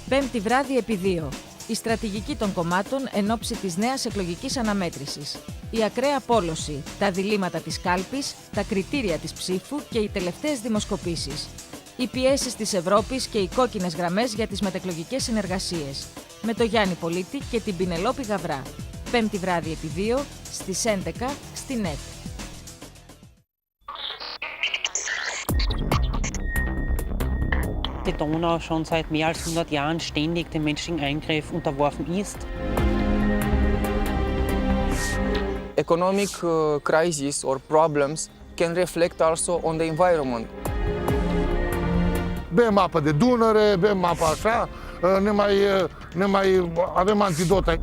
Πέμπτη βράδυ επί 2. Η στρατηγική των κομμάτων εν ώψη της νέας εκλογικής αναμέτρησης. Η ακραία πόλωση, τα διλήμματα της κάλπης, τα κριτήρια της ψήφου και οι τελευταίες δημοσκοπήσεις. Οι πιέσεις της Ευρώπης και οι κόκκινες γραμμές για τις μετεκλογικές συνεργασίες. Με το Γιάννη Πολίτη και την Πινελόπη Γαβρά. Πέμπτη βράδυ επί 2 στις 11 στην ΕΤ. Die Donau schon seit mehr als 100 Jahren ständig dem menschlichen Eingriff unterworfen ist. Economic crisis or problems can reflect also on the environment. Bem apă de Dunăre, bem apă așa, ne mai avem antidota.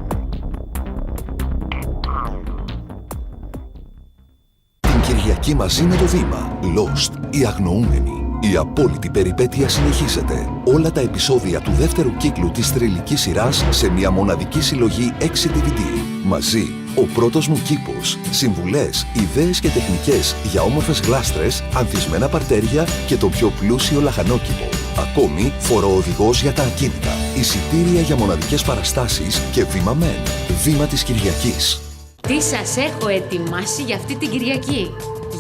Την Κυριακή μαζί με το Δήμα, Lost, οι αγνοούμενοι. Η απόλυτη περιπέτεια συνεχίζεται. Όλα τα επεισόδια του δεύτερου κύκλου της θρυλικής σειράς σε μια μοναδική συλλογή 6 DVD. Μαζί, ο πρώτος μου κήπος, συμβουλές, ιδέες και τεχνικές για όμορφες γλάστρες, ανθισμένα παρτέρια και το πιο πλούσιο λαχανόκηπο. Ακόμη, φοροοδηγός για τα ακίνητα, εισιτήρια για μοναδικές παραστάσεις και βήμα μεν. Βήμα της Κυριακής. Τι σας έχω ετοιμάσει για αυτή την Κυριακή.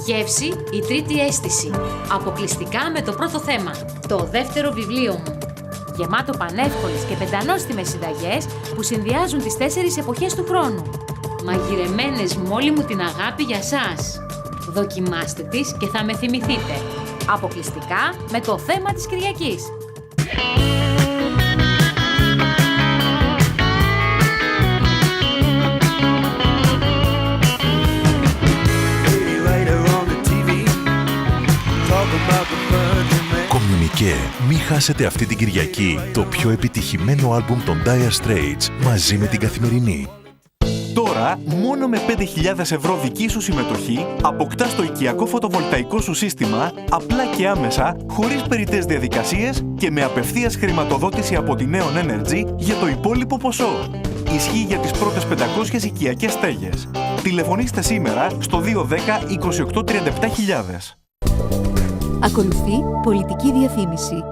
Γεύση, η τρίτη αίσθηση. Αποκλειστικά με το πρώτο θέμα. Το δεύτερο βιβλίο μου. Γεμάτο πανεύκολες και πεντανόστιμες συνταγές που συνδυάζουν τις 4 εποχές του χρόνου. Μαγειρεμένες με όλη μου την αγάπη για σας. Δοκιμάστε τις και θα με θυμηθείτε. Αποκλειστικά με το θέμα της Κυριακής. Κομμουνικέ, μη χάσετε αυτή την Κυριακή το πιο επιτυχημένο άλμπουμ των Dire Straits μαζί με την Καθημερινή. Τώρα, μόνο με 5.000 ευρώ δική σου συμμετοχή, αποκτάς το οικιακό φωτοβολταϊκό σου σύστημα απλά και άμεσα, χωρίς περιττές διαδικασίες και με απευθείας χρηματοδότηση από τη Neon Energy για το υπόλοιπο ποσό. Ισχύει για τις πρώτες 500 οικιακές στέγες. Τηλεφωνήστε σήμερα στο 210 28 37.000. Ακολουθεί πολιτική διαφήμιση.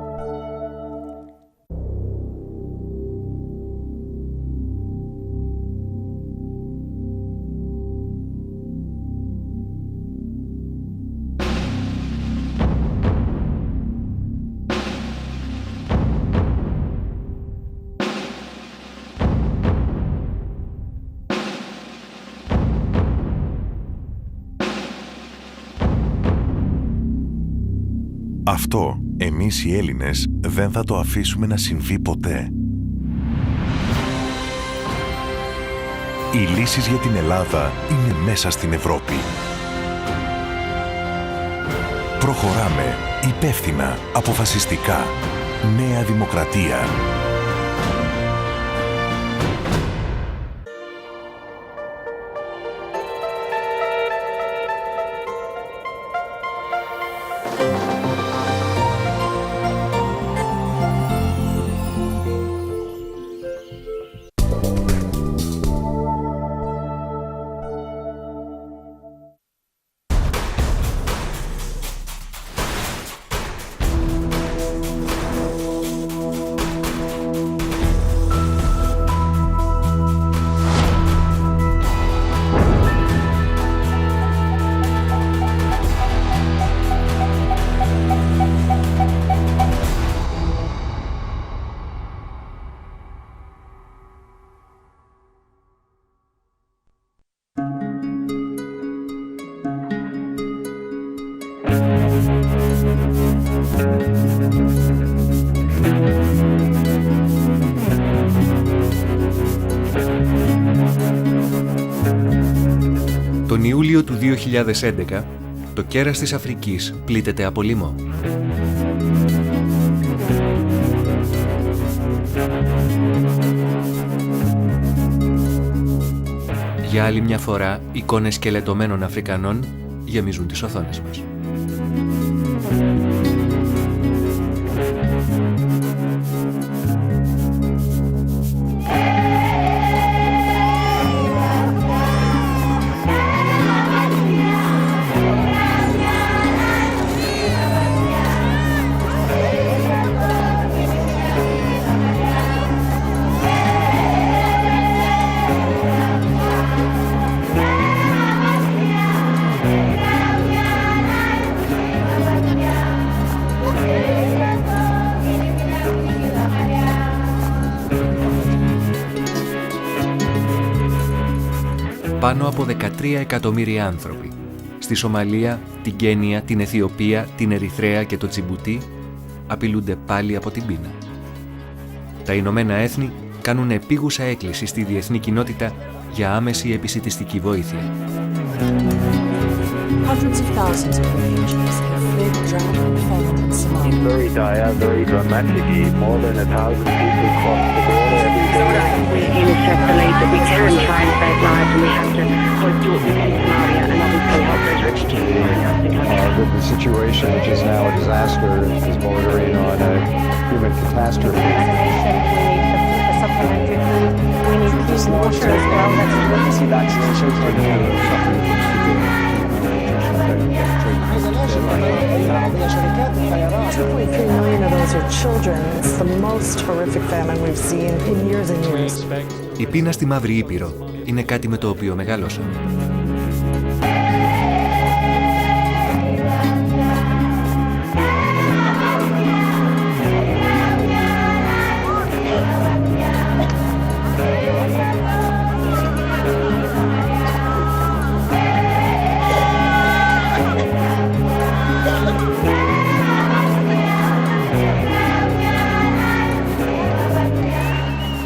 Αυτό εμείς οι Έλληνες δεν θα το αφήσουμε να συμβεί ποτέ. Οι λύσεις για την Ελλάδα είναι μέσα στην Ευρώπη. Προχωράμε υπεύθυνα, αποφασιστικά. Νέα Δημοκρατία. Τον Ιούλιο του 2011, το κέρας της Αφρικής πλήττεται από λοιμό. Για άλλη μια φορά, εικόνες σκελετωμένων Αφρικανών γεμίζουν τις οθόνες μας. πάνω από 13 εκατομμύρια άνθρωποι. Στη Σομαλία, την Κένια, την Αιθιοπία, την Ερυθρέα και το Τζιμπουτί απειλούνται πάλι από την πείνα. Τα Ηνωμένα Έθνη κάνουν επίγουσα έκκληση στη διεθνή κοινότητα για άμεση επισιτιστική βοήθεια. Hundreds of thousands of refugees have fled drought and famine in Somalia. Very dire, very dramatically. More than 1,000 people cross the border every day. We UNICEF believe that we can try and save lives, and we have to both do it within Somalia and obviously help those refugees who are in the country. The situation, which is now a disaster, is bordering on a human catastrophe. We need the supplementary food. We need clean water as well. That's emergency vaccination for the suffering from severe. 2.3 million of those are children. It's the most horrific famine we've seen in years and years. Η πείνα στη Μαύρη Ήπειρο είναι κάτι με το οποίο μεγαλώσα.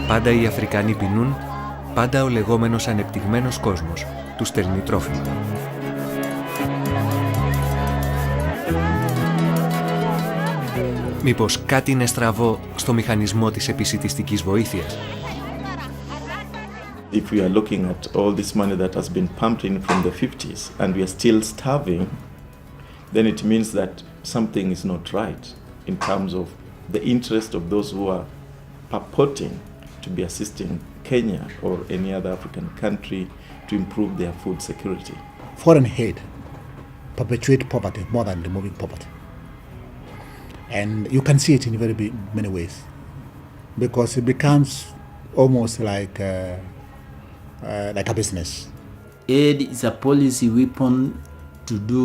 Πάντα οι Αφρικανοί πεινούν, πάντα ο λεγόμενος ανεπτυγμένος κόσμος τους στέλνει τρόφιμα. Μήπως κάτι είναι στραβό στο μηχανισμό της επισιτιστικής βοήθειας? If we are looking at all this money that has been pumped in from the 50s and we are still starving, then it means that something is not right in terms of the interest of those who are purporting to be assisting Kenya or any other African country to improve their food security. Foreign aid perpetuates poverty more than removing poverty. And you can see it in very many ways, because it becomes almost like a business. Aid is a policy weapon to do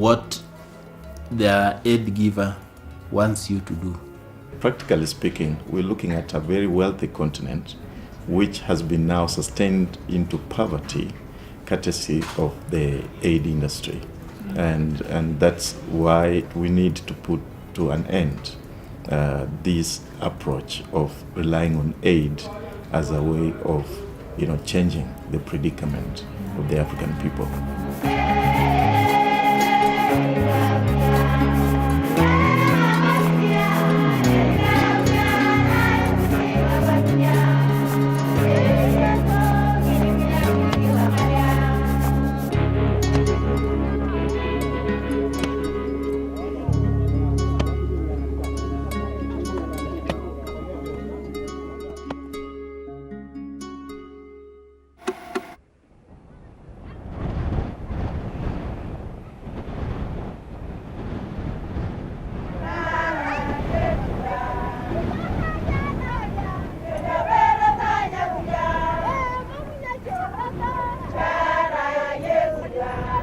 what the aid giver wants you to do. Practically speaking, we're looking at a very wealthy continent which has been now sustained into poverty courtesy of the aid industry. And that's why we need to put to an end this approach of relying on aid as a way of, changing the predicament of the African people.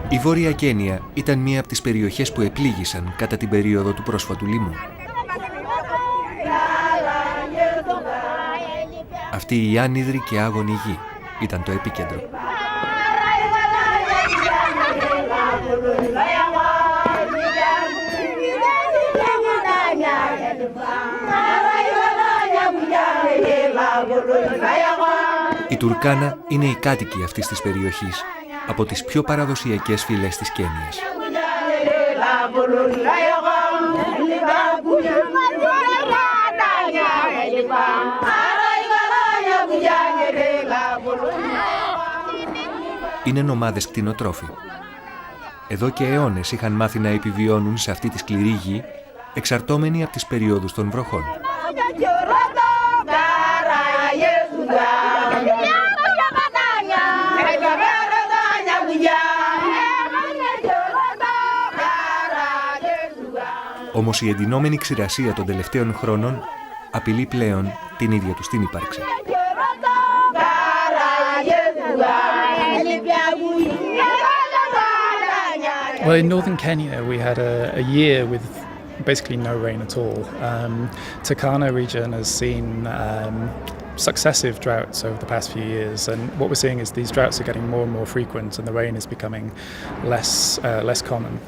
Η Βόρεια Κένια ήταν μία από τις περιοχές που επλήγησαν κατά την περίοδο του πρόσφατου λοιμού. Αυτή η άνυδρη και άγονη γη ήταν το επίκεντρο. Η Τουρκάνα είναι η κάτοικοι αυτής της περιοχής, από τις πιο παραδοσιακές φυλές της Κένιας. Είναι νομάδες κτηνοτρόφοι. Εδώ και αιώνες είχαν μάθει να επιβιώνουν σε αυτή τη σκληρή γη, εξαρτώμενοι από τις περιόδους των βροχών. Όμως η εντυνόμενη ξηρασία των τελευταίων χρόνων απειλεί πλέον την ίδια τους την ύπαρξη. Well, in northern Kenya, we had a year with basically no rain at all. Turkana region has seen successive droughts over the past few years, and what we're seeing is these droughts are getting more and more frequent, and the rain is becoming less common.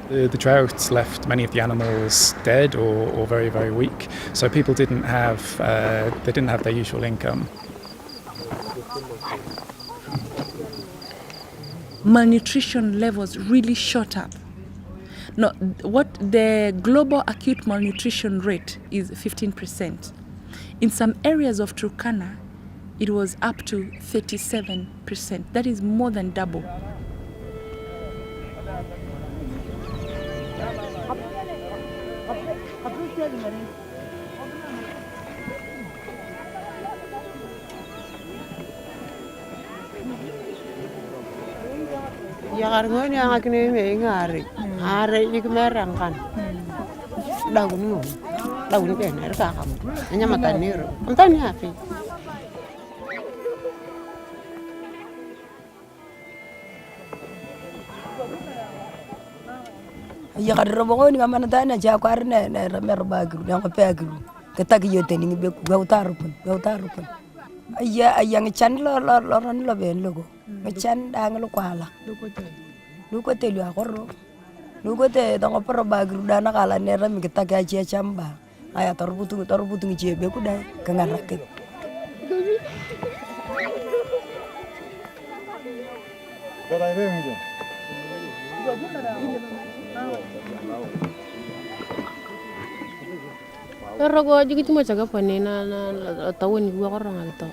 The droughts left many of the animals dead or very, very weak, so people didn't have their usual income. Malnutrition levels really shot up. Now, what the global acute malnutrition rate is 15%. In some areas of Turkana, it was up to 37%. That is more than double. Ya karena yang aku ni ngari, ngari ni kemerang kan, daun kener kakam, hanya mata niru, entah ni apa. Ya kadro bongo ni kamana tana cha kwarne na ramer bagru na ko pegru ketak yote ni be ku gautarupun ayang chan lo ron lo ben logo chan dang lo kwala lu ko te lu akorro lu ko te dang opro bagru dana kala ne ram ketak ya chia chamba aya torbutu ngi be ku dai kangaraket Rogo juga cuma jaga panen na tahun gua orang ada.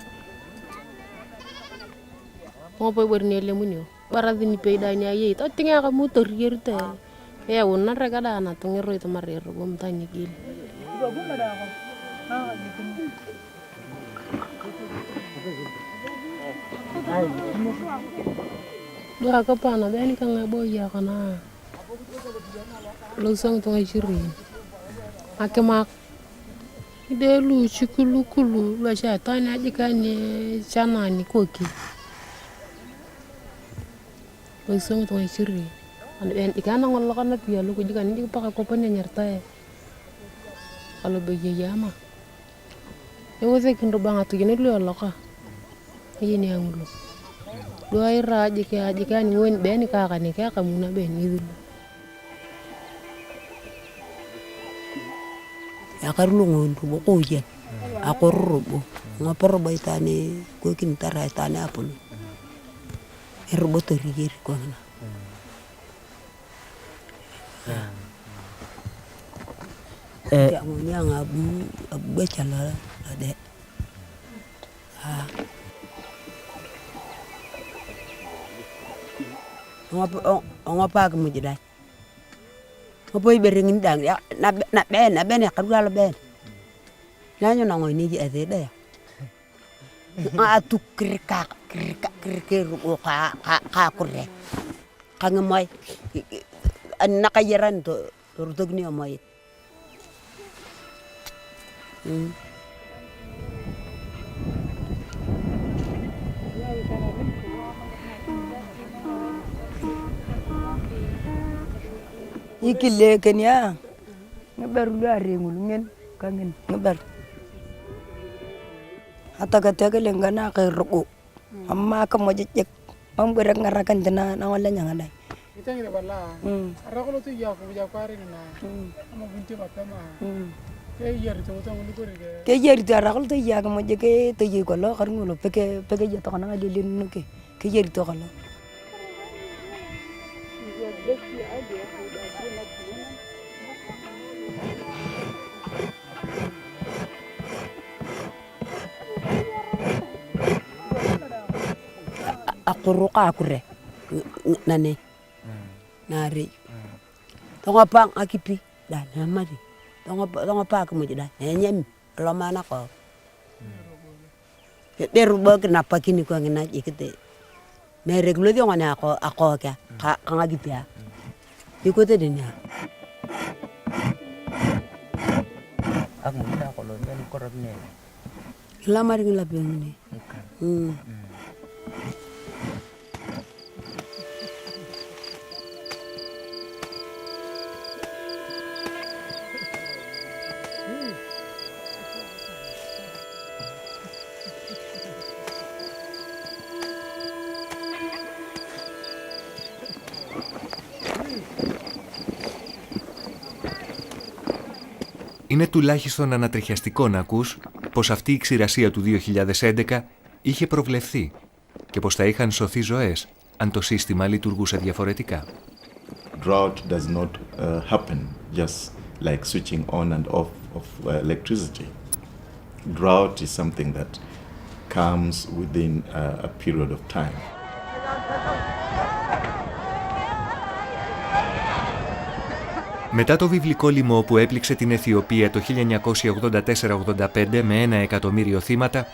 Pengopo bernilai munyo. Barat ini peda ni ayat. Tapi tinggal kamu tergiur tu. Ya unar rega dah na tenggeru itu marir. Gua tanya gil. Dua kapana dah ni kan ngaboya kana. Lusang tu ngajiri. Akemak. Ide lu chikulu la cha tani aje kani chana ni koki. Lusang tu ngajiri. An ikana ngol kana pia lu ko jikan ni pa ko panya nyarta e. Kalau bege yama. E woze kin robang atu gene lu loka. Yini angulu. Do ay raje ke aje kani won ben ka ka ni ka kamuna ben ni dulu. Akarlu ngondu bo oje akorrubo ngaparo baitane ko kin tara tane apun erbo to rigir ko na ya ngonya ngabu becala ade ngapa ke mujidai Ngapoy beringin dang ya na ben ya kadula ben. Nanyo na ngoy ni ade da ya. Atu krika ka kurre. Kang moy nakayaran to rutog ni moy. Ikile kenya ngeber lu are ngulungen kangen ngeber ataka lengana ke ruku amma ka mojek am berang ngarakan dana na wala nyanga dai kita ngira bala arako tu ya ko ja kware na ama bunti mapema ke yeri to ngulu ko ke yeri to arako tu ya ka mojek ke to yi ko lo kar ngulo peke ya to kana ngali lin ke yeri to kala Akuruka akure nane nari tonga pang akipi dan namari tonga pa ke mujida nyem lo mana ko deru ba kenapa kini ko ngena ikete mere gulo di ngana ako ka ngagipi ya ikote denia aku mita ko lo ben korab ne lamari ngila bengni Είναι τουλάχιστον ανατριχιαστικό να ακούς πως αυτή η ξηρασία του 2011 είχε προβλεφθεί και πως θα είχαν σωθεί ζωές αν το σύστημα λειτουργούσε διαφορετικά. Drought does not happen just like switching on and off of electricity. Drought is something that comes within a period of time. Μετά το βιβλικό λοιμό που έπληξε την Αιθιοπία το 1984-85 με 1 εκατομμύριο θύματα,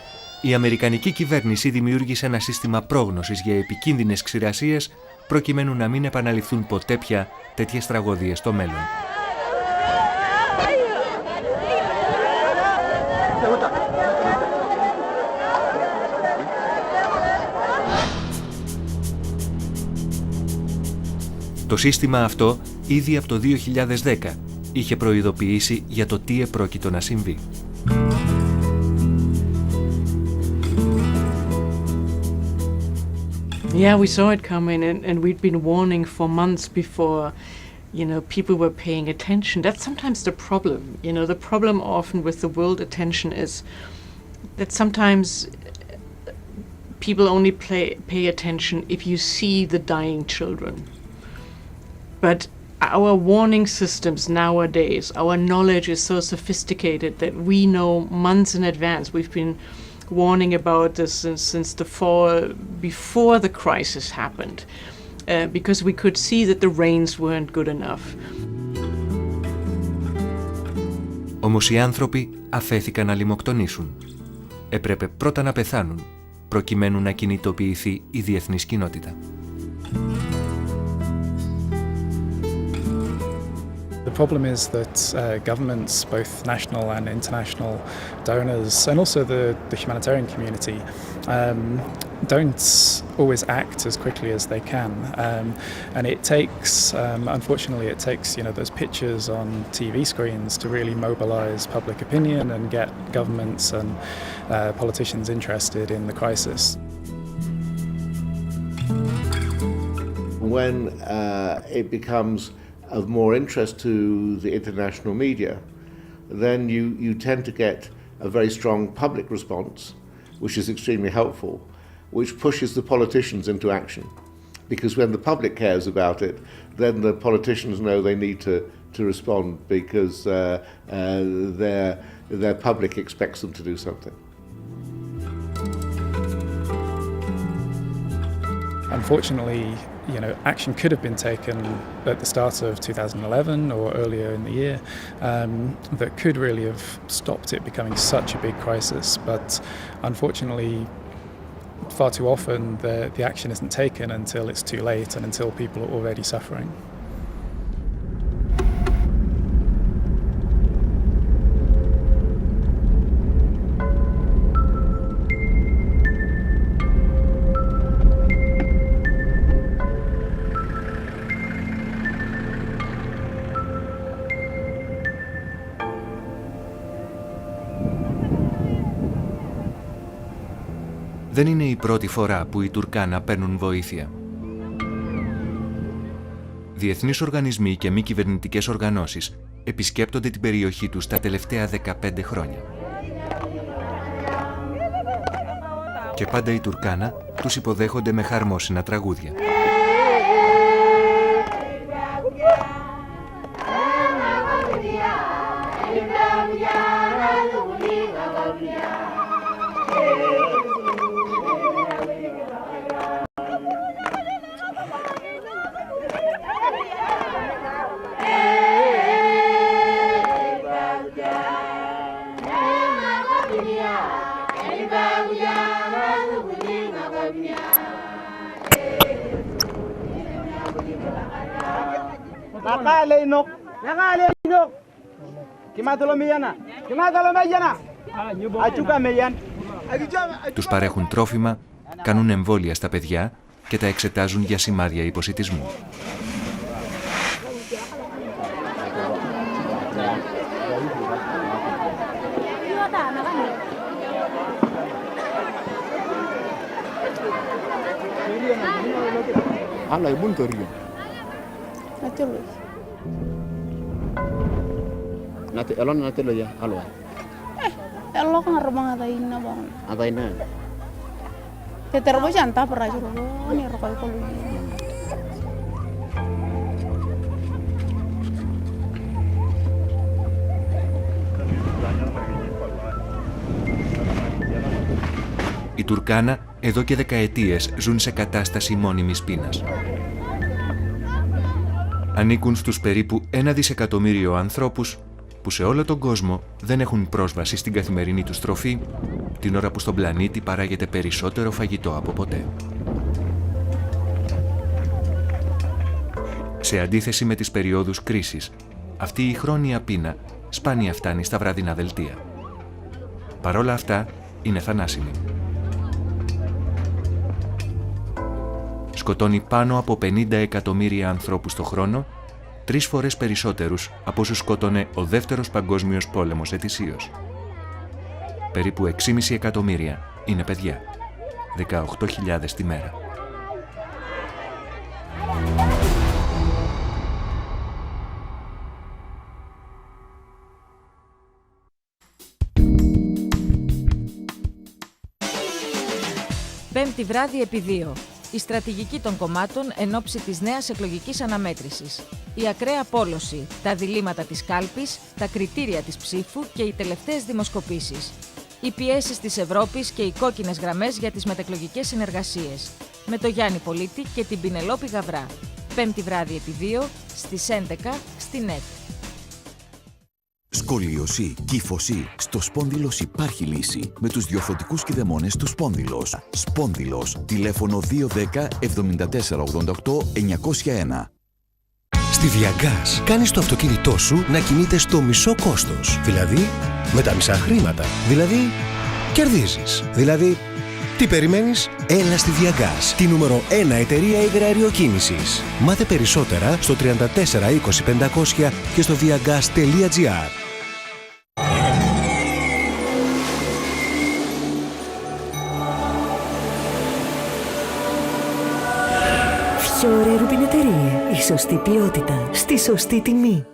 η Αμερικανική κυβέρνηση δημιούργησε ένα σύστημα πρόγνωσης για επικίνδυνες ξηρασίες προκειμένου να μην επαναληφθούν ποτέ πια τέτοιες τραγωδίες στο μέλλον. Το σύστημα αυτό ήδη από το 2010 είχε προειδοποιήσει για το τι επρόκειτο να συμβεί. Yeah, we saw it coming and we'd been warning for months before, you know, people were paying attention. That's sometimes the problem. You know, the problem often with the world attention is that sometimes people only pay attention if you see the dying children. But our warning systems nowadays, our knowledge is so sophisticated that we know months in advance. We've been warning about this since the fall, before the crisis happened, because we could see that the rains weren't good enough. Όμως οι άνθρωποι αφέθηκαν να λιμοκτονήσουν. Έπρεπε πρώτα να πεθάνουν, προκειμένου να κινητοποιηθεί η διεθνής κοινότητα. The problem is that governments, both national and international donors, and also the humanitarian community, don't always act as quickly as they can. And it takes, unfortunately, those pictures on TV screens to really mobilize public opinion and get governments and politicians interested in the crisis. When it becomes of more interest to the international media, then you tend to get a very strong public response, which is extremely helpful, which pushes the politicians into action. Because when the public cares about it, then the politicians know they need to respond because their public expects them to do something. Unfortunately, action could have been taken at the start of 2011 or earlier in the year that could really have stopped it becoming such a big crisis. But unfortunately, far too often the action isn't taken until it's too late and until people are already suffering. Δεν είναι η πρώτη φορά που οι Τουρκάνα παίρνουν βοήθεια. Διεθνείς οργανισμοί και μη κυβερνητικές οργανώσεις επισκέπτονται την περιοχή τους τα τελευταία 15 χρόνια. Και πάντα οι Τουρκάνα τους υποδέχονται με χαρμόσυνα τραγούδια. Τους παρέχουν τρόφιμα, κάνουν εμβόλια στα παιδιά και τα εξετάζουν για σημάδια υποσιτισμού. Elon natelo ya alwa. Elok nga rumah ngatain na bang. Ngatain na. Teterbo janta perajur ni rokoi kolu. Οι Τουρκάνα εδώ και δεκαετίες ζουν σε κατάσταση μόνιμης πείνας. Ανήκουν στους περίπου 1 δισεκατομμύριο ανθρώπους που σε όλο τον κόσμο δεν έχουν πρόσβαση στην καθημερινή τους τροφή, την ώρα που στον πλανήτη παράγεται περισσότερο φαγητό από ποτέ. Σε αντίθεση με τις περιόδους κρίσης, αυτή η χρόνια πείνα σπάνια φτάνει στα βραδινά δελτία. Παρόλα αυτά, είναι θανάσιμη. Σκοτώνει πάνω από 50 εκατομμύρια ανθρώπους το χρόνο, 3 φορές περισσότερους από όσους σκότωνε ο Δεύτερος Παγκόσμιος Πόλεμος ετησίως. Περίπου 6,5 εκατομμύρια είναι παιδιά, 18.000 τη μέρα. Πέμπτη βράδυ επί 2. Η στρατηγική των κομμάτων εν ώψη της νέας εκλογικής αναμέτρησης. Η ακραία πόλωση, τα διλήμματα της κάλπης, τα κριτήρια της ψήφου και οι τελευταίες δημοσκοπήσεις. Οι πιέσεις της Ευρώπης και οι κόκκινες γραμμές για τις μετεκλογικές συνεργασίες. Με το Γιάννη Πολίτη και την Πινελόπη Γαβρά. Πέμπτη βράδυ επί 2, στις 11, στην ΕΤ. Σκολίωση, κύφωση. Στο Σπόνδυλος υπάρχει λύση. Με τους διορθωτικούς κηδεμόνες του Σπόνδυλος. Σπόνδυλος. Τηλέφωνο 210 74 88 901. Στη Διαγκάς κάνεις το αυτοκίνητό σου να κινείται στο μισό κόστος. Δηλαδή, με τα μισά χρήματα. Δηλαδή, κερδίζεις. Δηλαδή, τι περιμένεις? Έλα στη Διαγκάς, τη νούμερο 1 εταιρεία υγραεριοκίνησης. Μάθε περισσότερα στο 34 20 500 και στο viagas.gr. Fiore Rubinetterie. Η σωστή ποιότητα, στη σωστή τιμή.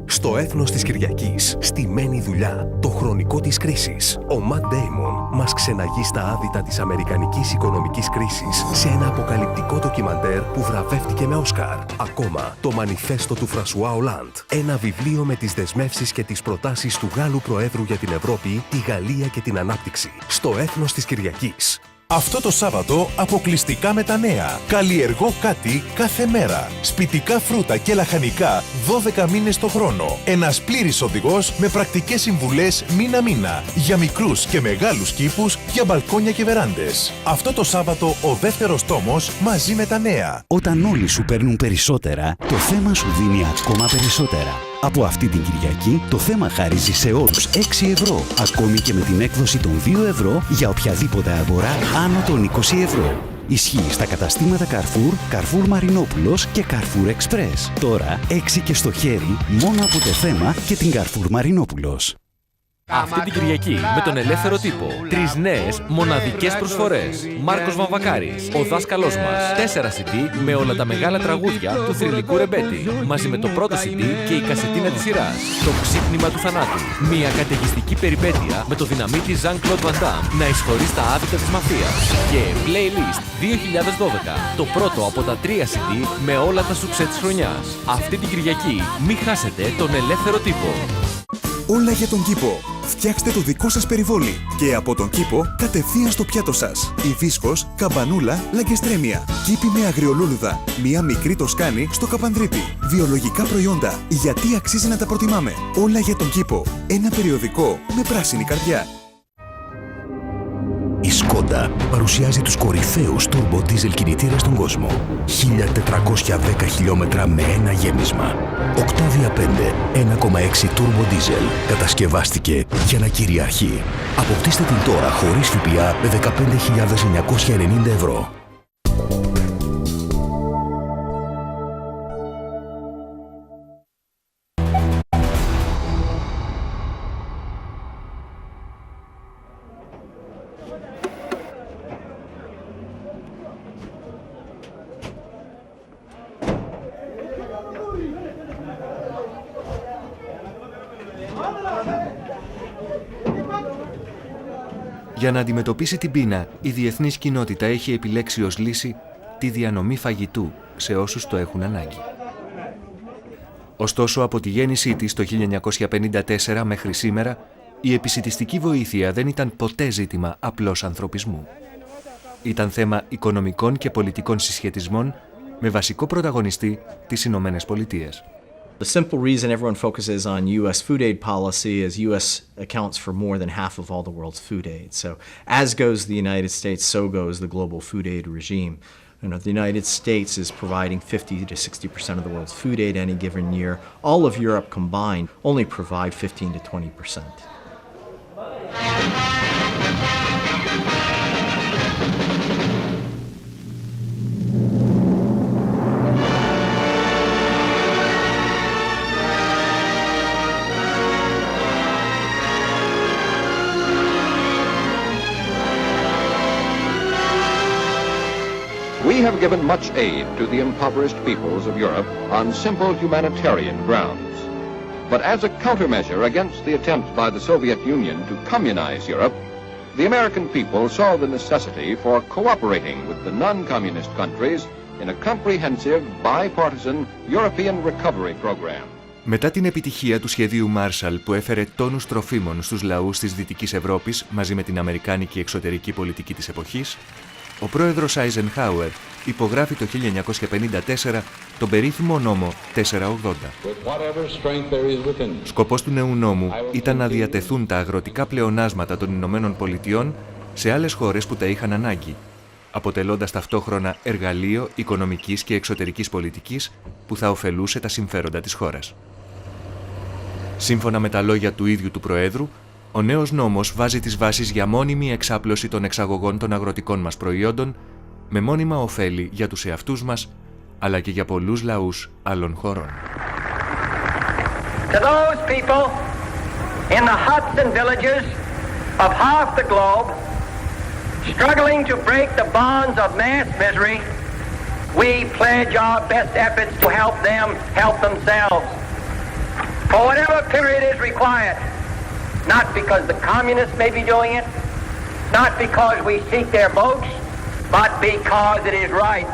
Στο έθνος της Κυριακής, στημένη δουλειά, το χρονικό της κρίσης. Ο Ματ Ντέιμον μας ξεναγεί στα άδυτα της αμερικανικής οικονομικής κρίσης σε ένα αποκαλυπτικό ντοκιμαντέρ που βραβεύτηκε με Όσκαρ. Ακόμα, το μανιφέστο του Φρανσουά Ολάντ. Ένα βιβλίο με τις δεσμεύσεις και τις προτάσεις του Γάλλου Προέδρου για την Ευρώπη, τη Γαλλία και την Ανάπτυξη. Στο έθνος της Κυριακής. Αυτό το Σάββατο αποκλειστικά με τα νέα. Καλλιεργώ κάτι κάθε μέρα. Σπιτικά φρούτα και λαχανικά 12 μήνες το χρόνο. Ένας πλήρης οδηγός με πρακτικές συμβουλές μήνα-μήνα. Για μικρούς και μεγάλους κήπους, για μπαλκόνια και βεράντες. Αυτό το Σάββατο ο δεύτερος τόμος μαζί με τα νέα. Όταν όλοι σου παίρνουν περισσότερα, το θέμα σου δίνει ακόμα περισσότερα. Από αυτή την Κυριακή, το θέμα χαρίζει σε όλους 6 ευρώ. Ακόμη και με την έκδοση των 2 ευρώ για οποιαδήποτε αγορά άνω των 20 ευρώ. Ισχύει στα καταστήματα Carrefour, Carrefour Μαρινόπουλος και Carrefour Express. Τώρα 6 και στο χέρι, μόνο από το θέμα και την Carrefour Μαρινόπουλος. Αυτή την Κυριακή με τον ελεύθερο τύπο. 3 νέες μοναδικές προσφορές. Μάρκος Βαμβακάρης, ο δάσκαλός μας. 4 CD με όλα τα μεγάλα τραγούδια του θρυλικού ρεμπέτη. Μαζί με το πρώτο CD και η κασετίνα της σειράς. Το ξύπνημα του θανάτου. Μια καταιγιστική περιπέτεια με το δυναμίτη Jean-Claude Van Damme να εισχωρεί στα άδυτα της μαφίας. Και Playlist 2012. Το πρώτο από τα 3 CD με όλα τα σουξέ της χρονιάς. Αυτή την Κυριακή μην χάσετε τον ελεύθερο τύπο. Όλα για τον κήπο. Φτιάξτε το δικό σας περιβόλι και από τον κήπο κατευθείαν στο πιάτο σας. Ιβίσκος, καμπανούλα, λαγκεστρέμια. Κήπη με αγριολούλουδα. Μια μικρή τοσκάνη στο καπανδρίπι. Βιολογικά προϊόντα. Γιατί αξίζει να τα προτιμάμε. Όλα για τον κήπο. Ένα περιοδικό με πράσινη καρδιά. Η Σκόντα παρουσιάζει τους κορυφαίους turbo diesel κινητήρες στον κόσμο. 1410 χιλιόμετρα με ένα γέμισμα. Octavia 5, 1,6 turbo diesel. Κατασκευάστηκε για να κυριαρχεί. Αποκτήστε την τώρα χωρίς ΦΠΑ με 15.990 ευρώ. Για να αντιμετωπίσει την πείνα, η διεθνής κοινότητα έχει επιλέξει ως λύση τη διανομή φαγητού σε όσους το έχουν ανάγκη. Ωστόσο, από τη γέννησή της το 1954 μέχρι σήμερα, η επισιτιστική βοήθεια δεν ήταν ποτέ ζήτημα απλώς ανθρωπισμού. Ήταν θέμα οικονομικών και πολιτικών συσχετισμών με βασικό πρωταγωνιστή τις Ηνωμένες Πολιτείες. The simple reason everyone focuses on U.S. food aid policy is U.S. accounts for more than half of all the world's food aid. So as goes the United States, so goes the global food aid regime. You know, the United States is providing 50 to 60% of the world's food aid any given year. All of Europe combined only provide 15 to 20%. We have given much aid to the impoverished peoples of Europe on simple humanitarian grounds. But as a countermeasure against the attempt by the Soviet Union to communize Europe, the American people saw the necessity for cooperating with the non-communist countries in a comprehensive, bipartisan European recovery program. Μετά την επιτυχία του σχεδίου Marshall που έφερε τόνους τροφίμων στους λαούς της Δυτικής Ευρώπης μαζί με την αμερικάνικη εξωτερική πολιτική της εποχής, ο πρόεδρος Άιζενχάουερ υπογράφει το 1954 τον περίφημο νόμο 480. Σκοπός του νέου νόμου ήταν να διατεθούν τα αγροτικά πλεονάσματα των Ηνωμένων Πολιτειών σε άλλες χώρες που τα είχαν ανάγκη, αποτελώντας ταυτόχρονα εργαλείο οικονομικής και εξωτερικής πολιτικής που θα ωφελούσε τα συμφέροντα της χώρας. Σύμφωνα με τα λόγια του ίδιου του Προέδρου, ο νέος νόμος βάζει τις βάσεις για μόνιμη εξάπλωση των εξαγωγών των αγροτικών μας προϊόντων, με μόνιμα ωφέλη για τους εαυτούς μας, αλλά και για πολλούς λαούς άλλων χωρών. To those people in the huts and villages of half the globe, struggling to break the bonds of mass misery, we pledge our best efforts to help them help themselves, for whatever period is required. Not because the communists may be doing it, not because we seek their votes, but because it is right.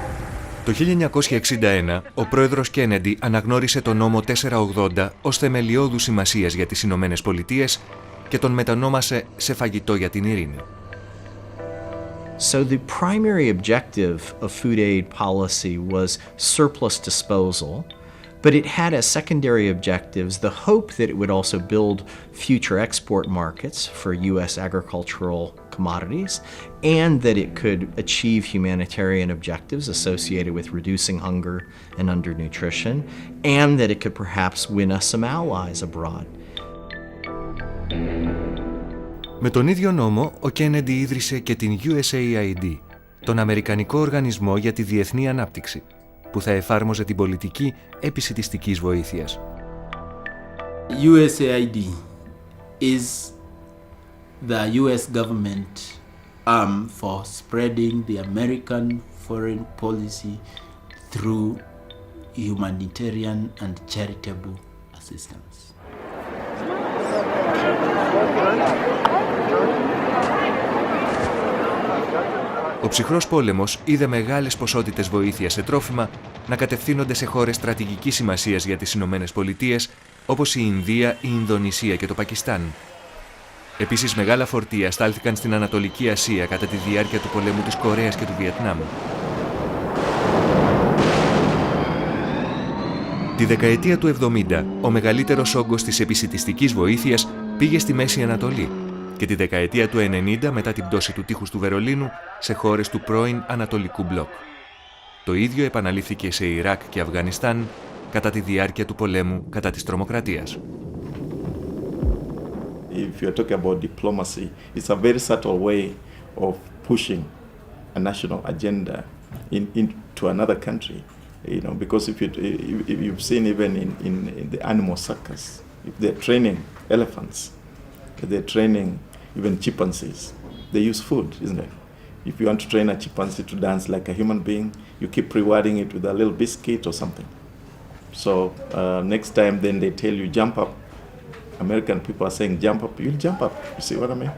Το 1961, ο πρόεδρος Κέννεντι αναγνώρισε τον νόμο 480 ως θεμελιώδους σημασίας για τις Ηνωμένες Πολιτείες και τον μετανόμασε σε φαγητό για την ειρήνη. So the primary objective of food aid policy was surplus disposal, but it had as secondary objectives the hope that it would also build future export markets for U.S. agricultural commodities, and that it could achieve humanitarian objectives associated with reducing hunger and undernutrition, and that it could perhaps win us some allies abroad. Με τον ίδιο νόμο, ο Κέννεντι ίδρυσε και την USAID, τον Αμερικανικό Οργανισμό για τη Διεθνή Ανάπτυξη, που θα εφάρμοζε την πολιτική επισιτιστικής βοήθειας. USAID is the US government arm for spreading the American foreign policy through humanitarian and charitable assistance. Ο ψυχρός πόλεμος είδε μεγάλες ποσότητες βοήθειας σε τρόφιμα να κατευθύνονται σε χώρες στρατηγικής σημασίας για τις Ηνωμένες Πολιτείες, όπως η Ινδία, η Ινδονησία και το Πακιστάν. Επίσης, μεγάλα φορτία στάλθηκαν στην Ανατολική Ασία κατά τη διάρκεια του πολέμου της Κορέας και του Βιετνάμ. Τη δεκαετία του 70, ο μεγαλύτερος όγκος της επισιτιστικής βοήθειας πήγε στη Μέση Ανατολή και τη δεκαετία του 90, μετά την πτώση του τείχους του Βερολίνου, σε χώρες του πρώην Ανατολικού Μπλοκ. Το ίδιο επαναλήφθηκε σε Ιράκ και Αφγανιστάν κατά τη διάρκεια του πολέμου κατά της τρομοκρατίας. If you're talking about diplomacy, it's a very subtle way of pushing a national agenda into another country. You know, because if you've seen even in the animal circus, if they're training elephants, if they're training even chimpanzees, they use food, isn't it? If you want to train a chimpanzee to dance like a human being, you keep rewarding it with a little biscuit or something. So next time then they tell you jump up, American people are saying jump up, you'll jump up. You see what I mean?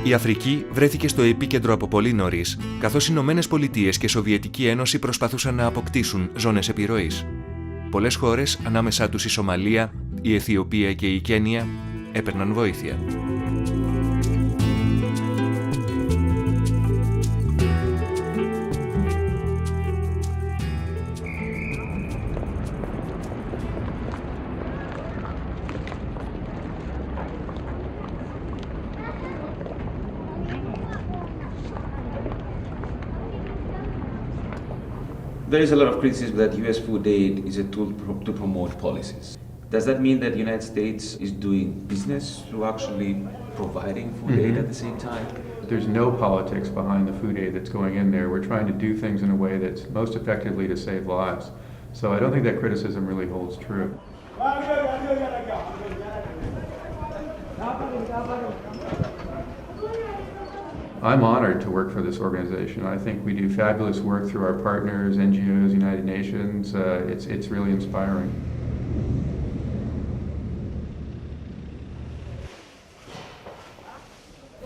Η Αφρική βρέθηκε στο επίκεντρο από πολύ νωρίς, καθώς οι Ηνωμένες Πολιτείες και η Σοβιετική Ένωση προσπαθούσαν να αποκτήσουν ζώνες επιρροής. Πολλές χώρες, ανάμεσά τους η Σομαλία, η Αιθιοπία και η Κένια, έπαιρναν βοήθεια. There is a lot of criticism that U.S. food aid is a tool to promote policies. Does that mean that the United States is doing business through actually providing food aid at the same time? There's no politics behind the food aid that's going in there. We're trying to do things in a way that's most effectively to save lives. So I don't think that criticism really holds true. I'm honored to work for this organization. I think we do fabulous work through our partners, NGOs, United Nations. It's really inspiring.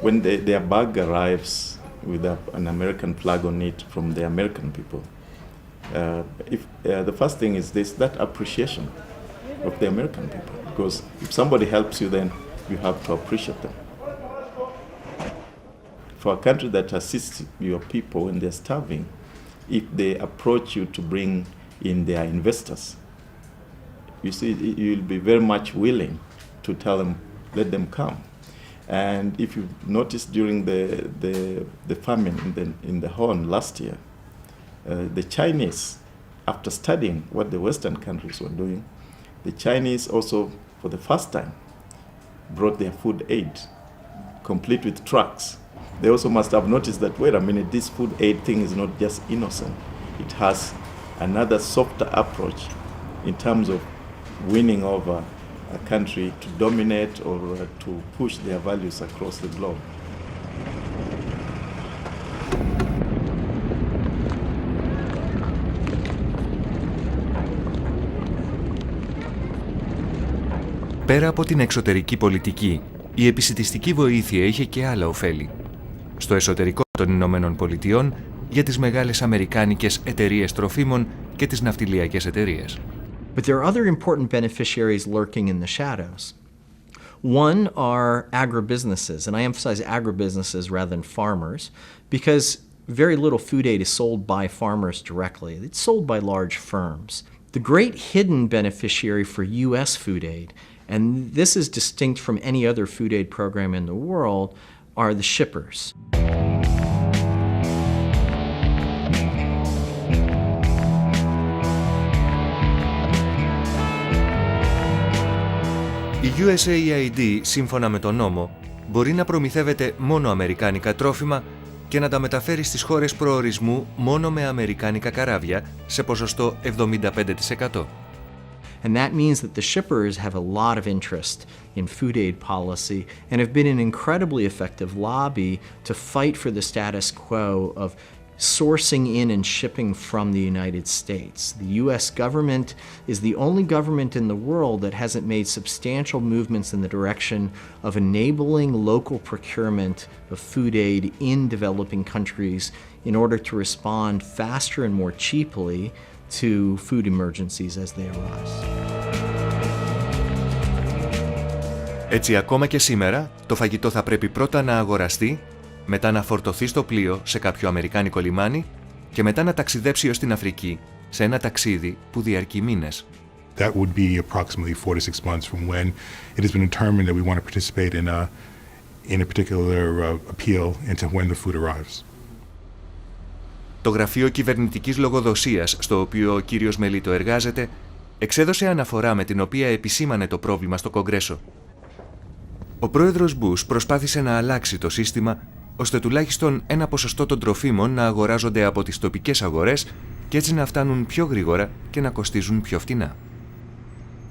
When their bag arrives with an American flag on it from the American people, the first thing is that appreciation of the American people. Because if somebody helps you, then you have to appreciate them. For a country that assists your people when they're starving, if they approach you to bring in their investors, you see, you'll be very much willing to tell them, let them come. And if you noticed during the famine in the Horn last year, the Chinese, after studying what the Western countries were doing, the Chinese also, for the first time, brought their food aid, complete with trucks. They also must have noticed that, wait a minute, this food aid thing is not just innocent. It has another softer approach in terms of winning over a country to dominate or to push their values across the globe. Πέρα από την εξωτερική πολιτική, η επισιτιστική βοήθεια είχε και άλλα ωφέλη. Στο εσωτερικό των Ηνωμένων Πολιτειών, για τις μεγάλες αμερικάνικες εταιρείες τροφίμων και τις ναυτιλιακές εταιρείες. But there are other important beneficiaries lurking in the shadows. One are agribusinesses, and I emphasize agribusinesses rather than farmers, because very little food aid is sold by farmers directly. It's sold by large firms. The great hidden beneficiary for U.S. food aid, and this is distinct from any other food aid program in the world, are the shippers. Η USAID, σύμφωνα με τον νόμο, μπορεί να προμηθεύεται μόνο αμερικάνικα τρόφιμα και να τα μεταφέρει στις χώρες προορισμού μόνο με αμερικάνικα καράβια σε ποσοστό 75%. And that means that the shippers have a lot of interest in food aid policy and have been an incredibly effective lobby to fight for the status quo of sourcing in and shipping from the United States. The US government is the only government in the world that hasn't made substantial movements in the direction of enabling local procurement of food aid in developing countries in order to respond faster and more cheaply to food emergencies as they arise. Έτσι, ακόμα και σήμερα, το φαγητό θα πρέπει πρώτα να αγοραστεί, μετά να φορτωθεί στο πλοίο σε κάποιο αμερικάνικο λιμάνι και μετά να ταξιδέψει ως την Αφρική, σε ένα ταξίδι που διαρκεί μήνες. That would be approximately 4 to 6 months from when it has been determined that we want to participate in a particular appeal into when the food arrives. Το Γραφείο Κυβερνητικής Λογοδοσίας, στο οποίο ο κύριος Μελίτο εργάζεται, εξέδωσε αναφορά με την οποία επισήμανε το πρόβλημα στο Κογκρέσο. Ο πρόεδρος Μπούς προσπάθησε να αλλάξει το σύστημα, ώστε τουλάχιστον ένα ποσοστό των τροφίμων να αγοράζονται από τις τοπικές αγορές και έτσι να φτάνουν πιο γρήγορα και να κοστίζουν πιο φτηνά.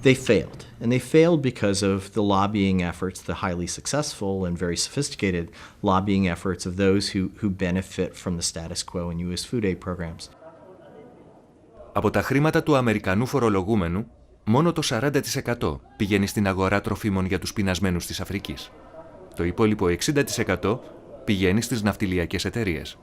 They failed, and they failed because of the lobbying efforts, the highly successful and very sophisticated lobbying efforts of those who benefit from the status quo in U.S. food aid programs. Από τα χρήματα του Αμερικανού φορολογούμενου, μόνο το 40% πηγαίνει στην αγορά τροφίμων για τους πεινασμένους της Αφρικής. Το υπόλοιπο 60% πηγαίνει στις ναυτιλιακές εταιρείες.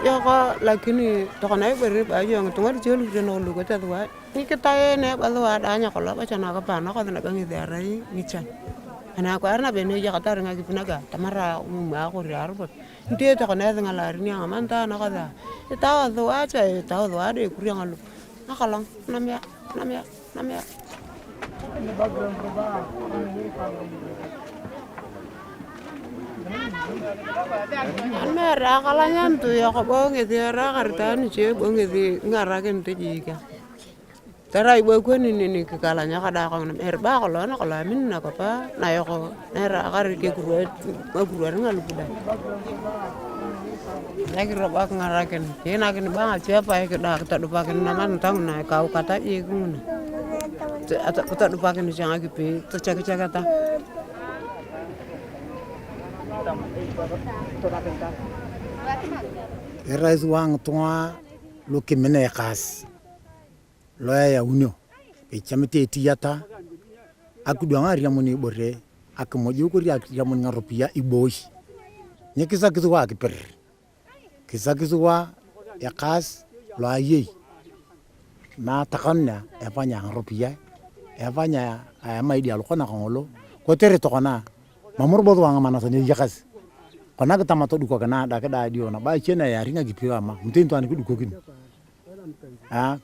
Yoko lakini tokana beri ba yang tungar jelu de no lugo ta wa ni kita ne ba lo ada nya ko ba chana ka pa na ko na bangi dara ni chan ana ko arna be ne ya ka nga gipnaga tamara ma ko ri arbo nte tokana nga la ri nga manta na ka da ta do acha ta do ade kuri ngalu na kalang namya ni background ba Mera kalanyan tu ya ko bonge tiara kartan che bonge di ngaraken te jika. Tara ibu ko ni ke kalanya kada ko na erba ko na ko lamin na ko pa na yo ko nera kar ke guru ngalu buda. Lagi roba ngaraken. Ke na ke bang siapa ya ke dak ta dupaken naman tang na kau kata i guna. Ta dupaken jangan gitu terjaga-jaga ta. Erais wang tua lo kimene khas lo ya unyo e chamete tiata akudwanga riamoni bore akmoju ko riamoni ngaropia ibosh nyekisa kizwa kiper kisa kizwa ya khas lo ayi na takanna e fanya ngaropia e fanya ama ideal kona ngolo ko tere to kona mamur bodo wanga mana sanye yakas kona ka tamato duko kana da ka da dio na ba chena ya ringa gipiwa ma mtin to an ku duko kin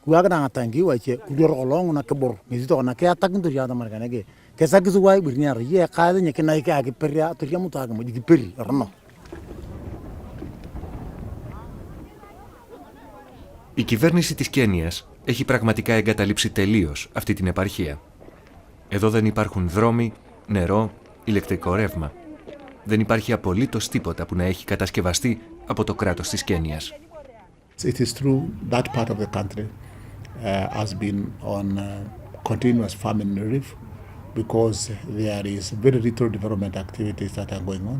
kuwa ka na tangi wa che ku dor kolong na kebor ngi to na ka takin to ya da marka nage ke sa kisu wa birnya ye ka de nyeke na ka ki perya to ya muta ga mo di peri rno. Η κυβέρνηση της Κένιας έχει πραγματικά εγκαταλείψει τελείως αυτή την επαρχία. Εδώ δεν υπάρχουν δρόμοι, νερό, ηλεκτρικό ρεύμα. Δεν υπάρχει απολύτως τίποτα που να έχει κατασκευαστεί από το κράτος της Κένιας. It is true that part of the country has been on continuous famine relief because there is very little development activities that are going on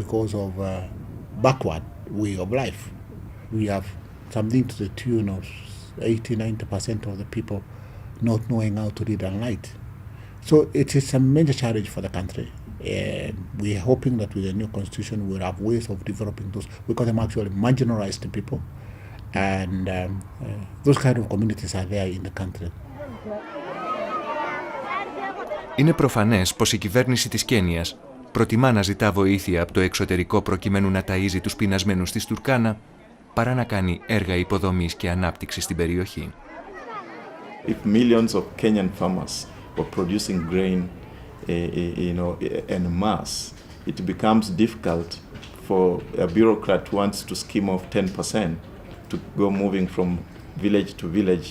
because of backward way of life. We have something to the tune of 80-90% of the people not knowing how to read and write. So it is a major challenge for the country. And we are hoping that with the new constitution we'll have ways of developing those. We call them actually marginalized people. And those kind of communities are there in the country. Είναι προφανές πως η κυβέρνηση της Κένιας προτιμά να ζητά βοήθεια από το εξωτερικό προκειμένου να ταΐζει τους πεινασμένους της Τουρκάνα παρά να κάνει έργα υποδομής και ανάπτυξης στην περιοχή. If millions of Kenyan farmers were producing grain en mass, it becomes difficult for a bureaucrat who wants to skim off 10% to go moving from village to village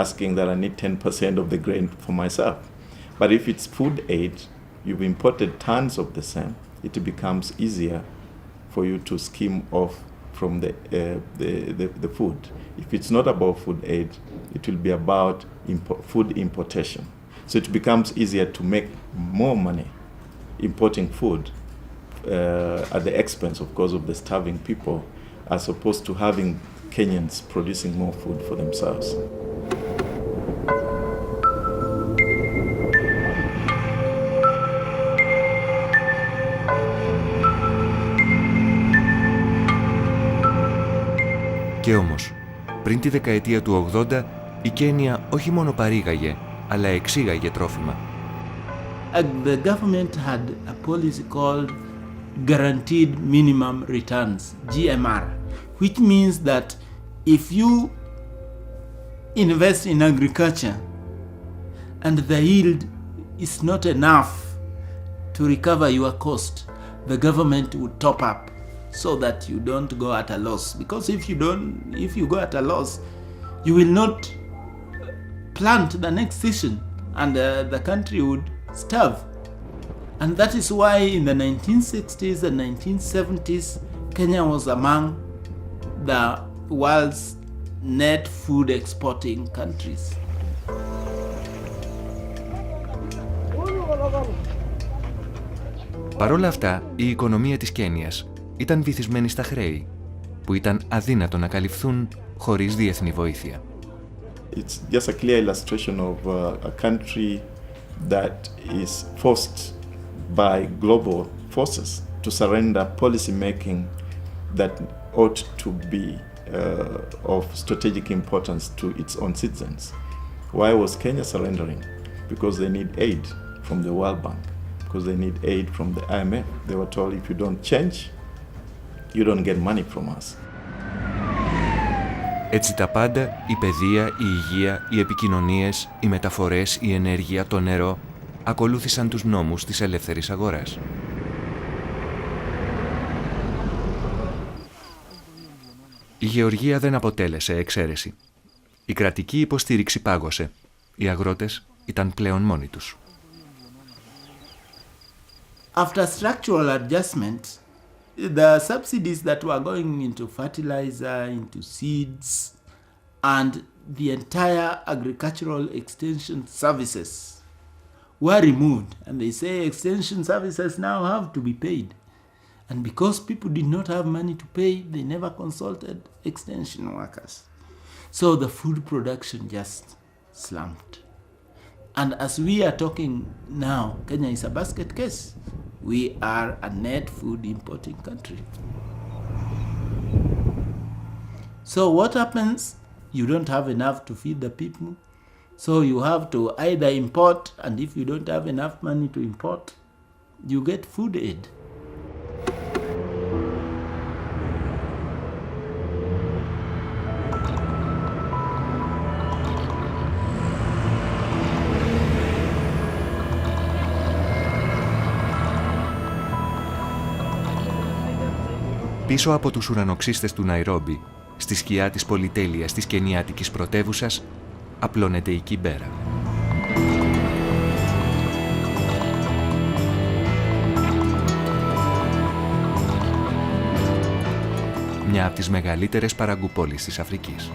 asking that I need 10% of the grain for myself. But if it's food aid, you've imported tons of the same, it becomes easier for you to skim off from the food. If it's not about food aid, it will be about food importation. So it becomes easier to make more money importing food at the expense, of course, of the starving people, as opposed to having Kenyans producing more food for themselves. Και όμως, πριν τη δεκαετία του 80, η Κένια όχι μόνο παρήγαγε, αλλά εξήγαγε τρόφιμα. The government had a policy called Guaranteed Minimum Returns, GMR, which means that if you invest in agriculture and the yield is not enough to recover your cost, the government would top up so that you don't go at a loss. Because if you go at a loss, you will not plant the next season and the country would starve. And that is why in the 1960s and 1970s, Kenya was among the world's net food exporting countries. Παρ' όλα αυτά, η οικονομία της Κένιας ήταν βυθισμένη στα χρέη, που ήταν αδύνατο να καλυφθούν χωρίς διεθνή βοήθεια. It's just a clear illustration of a country that is forced by global forces to surrender policy making that ought to be of strategic importance to its own citizens. Why was Kenya surrendering? Because they need aid from the World Bank, because they need aid from the IMF. They were told, if you don't change, you don't get money from us. Έτσι τα πάντα, η παιδεία, η υγεία, οι επικοινωνίες, οι μεταφορές, η ενέργεια, το νερό, ακολούθησαν τους νόμους της ελεύθερης αγοράς. Η γεωργία δεν αποτέλεσε εξαίρεση. Η κρατική υποστήριξη πάγωσε. Οι αγρότες ήταν πλέον μόνοι τους. After structural adjustments, the subsidies that were going into fertilizer, into seeds, and the entire agricultural extension services were removed. And they say extension services now have to be paid. And because people did not have money to pay, they never consulted extension workers. So the food production just slumped. And as we are talking now, Kenya is a basket case. We are a net food importing country. So what happens? You don't have enough to feed the people. So you have to either import, and if you don't have enough money to import, you get food aid. Πίσω από τους ουρανοξύστες του Ναϊρόμπι, στη σκιά της πολυτέλειας της κενιάτικης πρωτεύουσας, απλώνεται η Κιμπέρα. Μια από τις μεγαλύτερες παραγκουπόλεις της Αφρικής.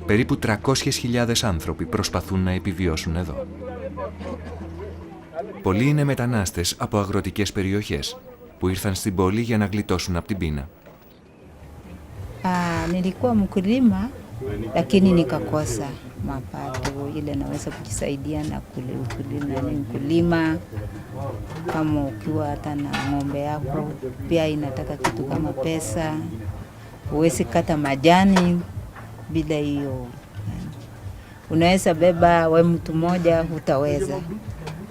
Περίπου 300.000 άνθρωποι προσπαθούν να επιβιώσουν εδώ. Πολλοί είναι μετανάστες από αγροτικές περιοχές που ήρθαν στην πόλη για να γλιτώσουν από την πείνα. Nilikuwa mkulima lakini nikakosa mapato ile naweza kujisaidia na kulima kama ukiwa hata na ng'ombe yako pia inataka kitu kama pesa, huwezi kata majani bila hiyo. Unaweza beba we mtu mmoja hutaweza.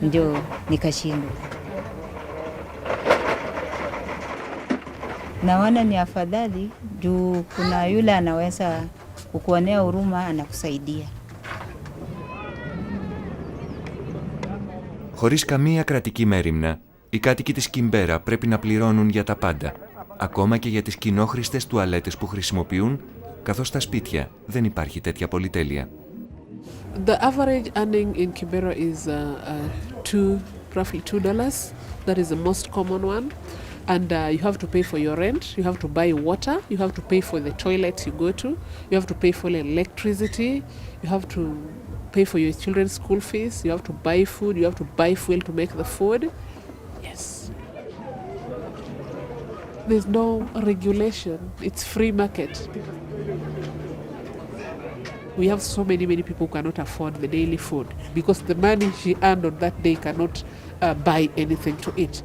Ndio nikashindwa. Naona ni afadhali juu kuna yule anaweza kukuonea huruma anakusaidia. Χωρίς καμία κρατική μέριμνα, οι κάτοικοι της Κιμπέρα πρέπει να πληρώνουν για τα πάντα, ακόμα και για τις κοινόχρηστες τουαλέτες που χρησιμοποιούν, καθώς στα σπίτια δεν υπάρχει τέτοια πολυτέλεια. The average earning in Kibera is roughly $2. That is the most common one. And you have to pay for your rent, you have to buy water, you have to pay for the toilet you go to, you have to pay for electricity, you have to pay for your children's school fees, you have to buy food, you have to buy fuel to make the food. Yes. There's no regulation, it's free market. We have so many people who cannot afford the daily food because the money she earned on that day cannot buy anything to eat.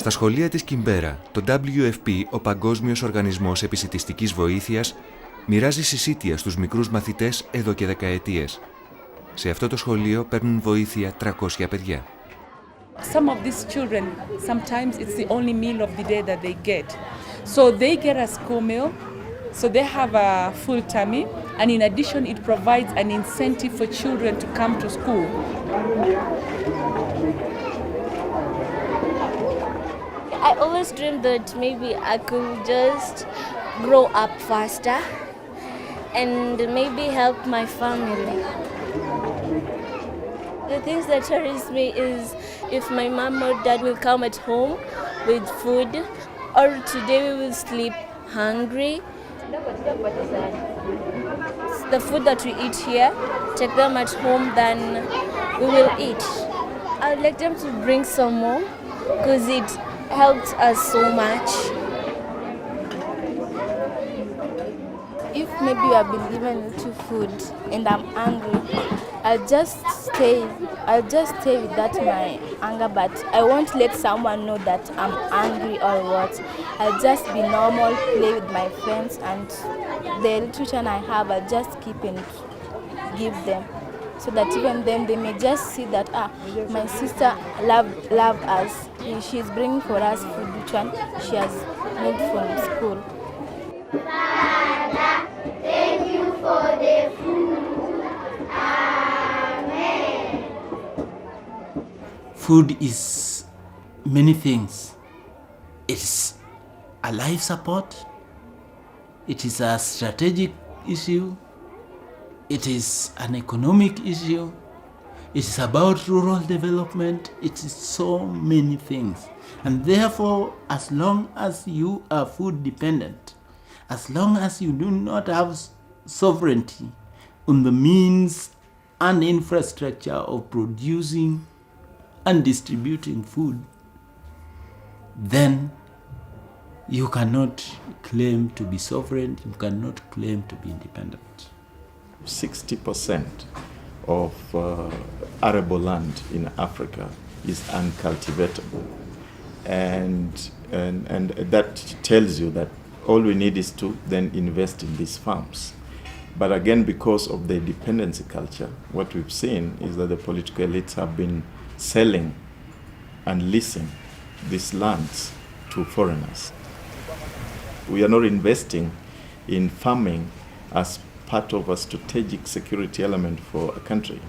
Στα σχολεία της Κιμπέρα, το WFP, ο Παγκόσμιος Οργανισμός Επισιτιστικής Βοήθειας, μοιράζει συσίτια στους μικρούς μαθητές εδώ και δεκαετίες. Σε αυτό το σχολείο παίρνουν βοήθεια 300 παιδιά. Some of these children, sometimes it's the only meal of the day that they get. So they get a school meal, so they have a full tummy, and in addition it provides an incentive for children to come to school. I always dreamed that maybe I could just grow up faster and maybe help my family. The things that worries me is if my mom or dad will come at home with food, or today we will sleep hungry. The food that we eat here, take them at home, then we will eat. I'd like them to bring some more because it helped us so much. If maybe I've been given little food and I'm hungry, I'll just stay with that my anger, but I won't let someone know that I'm angry or what. I'll just be normal, play with my friends, and the little time I have, I'll just keep and give them, so that even them, they may just see that my sister love us. She's bringing for us food, which one she has made from school. Father, thank you for the food. Food is many things. It's a life support. It is a strategic issue. It is an economic issue. It is about rural development. It is so many things. And therefore, as long as you are food dependent, as long as you do not have sovereignty on the means and infrastructure of producing and distributing food, then you cannot claim to be sovereign, you cannot claim to be independent. 60% of arable land in Africa is uncultivatable. And that tells you that all we need is to then invest in these farms. But again, because of the dependency culture, what we've seen is that the political elites have been selling and leasing these lands to foreigners. We are not investing in farming as part of a strategic security element for a country.